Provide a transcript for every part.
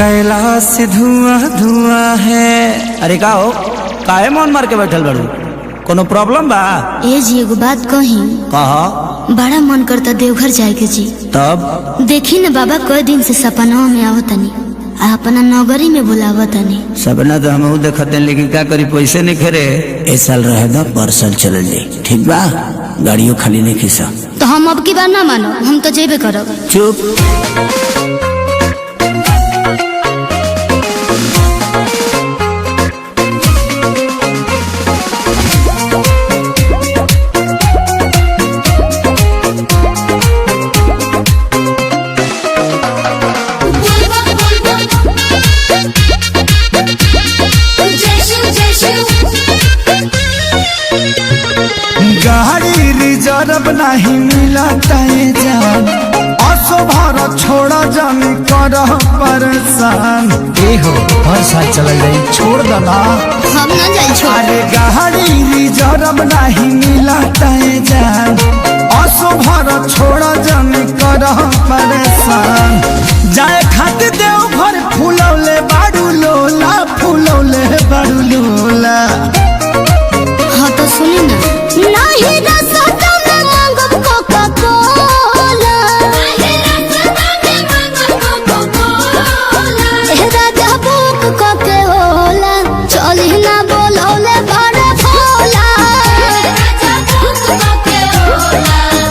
कैलाश से धुआं धुआं है। अरे का हो काहे मन मार के बैठल बाड़ू? कोनो प्रॉब्लम बा? ए जी एगो बात कही। कहा। बड़ा मन करता देवघर जाए के जी। तब देखी न बाबा कई दिन से सपना में आवतनी आ अपना नगरी में बुलावतनी। सपना तो हम देखते हैं, लेकिन क्या करी पैसे नहीं खेरे। इस साल रहे दा परसल चल जाए, ठीक बा? गाड़ियों खाली नहीं खीसा तो हम अब की बार ना मानो, हम तो जेबे करब। चुप। गाड़ी रिजर्व नहीं मिला जान, असो भारत छोड़ा जान कर परेशान। हो हर साल चल जाए, छोड़ देना हम ना जाए छोड़। अरे गाड़ी रिजर्व नहीं मिला जान, असो भारत छोड़ा जान कर परेशान। जाए खातिर देव घर फूलौले बाड़ू लोला, फूलौले बाड़ू लोला। हाँ तो सुनी ना। नहीं रसता में मांगब कोका कोला, ए राजा बुक कोके होला, चली ना बोलौले बड़े भोला,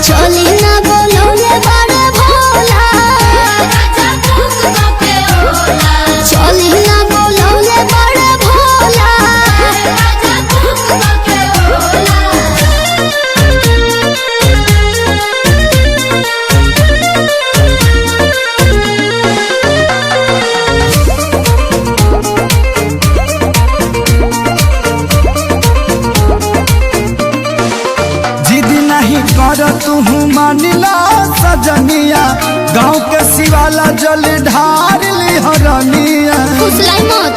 चली ना बोलौले बड़े भोला, चली ना बोलौले बड़े भोला। कर तू मानिला सजनिया, गाँव के शिवाला जल ढार ली हरनिया। फुसलाई मत,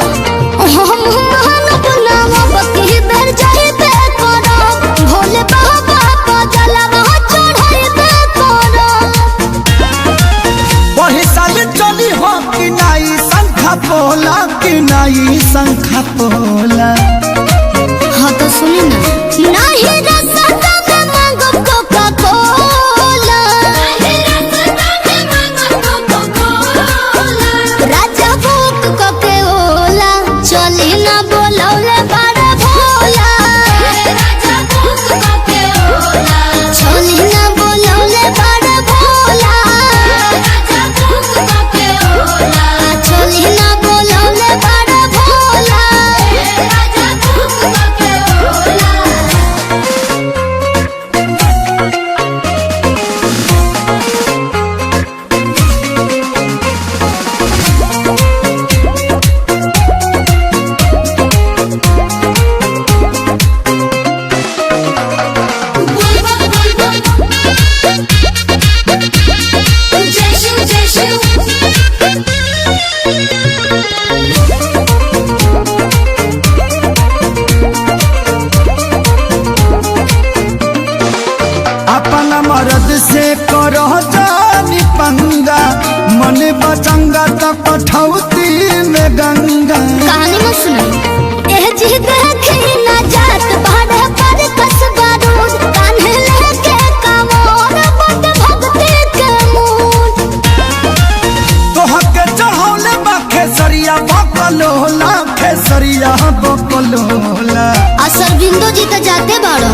हम मानब नावा बकी बेर जाइबे करब, भोले बाबा को जलवा चढ़ाइबे करब। वही साल चली हो कि नाई शंखा पोला, कि नाई शंखा पोला। हाँ तो सुनी ना। नहीं रसता में मांगब कोका कोला, राजा बुक कोके होला, चली ना बोलौले बड़े भोला, चली ना बोलौले बड़े भोला, चली ना बोलौले बड़े भोला। अपना मर्द से करो जानी पंगा, मन बचंगा तो कठौती में गंगा। कहानी मत सुनाई। एह जी देखी ना जात भाड़े पर कसबा रोज, कान्हे लेके कमोर बट भक्ति के मूड। तोहके चढ़ौले बा खेसरिया बकलोला, खेसरिया बकलोला। असर बिंदु जी तो जाते बाड़ो।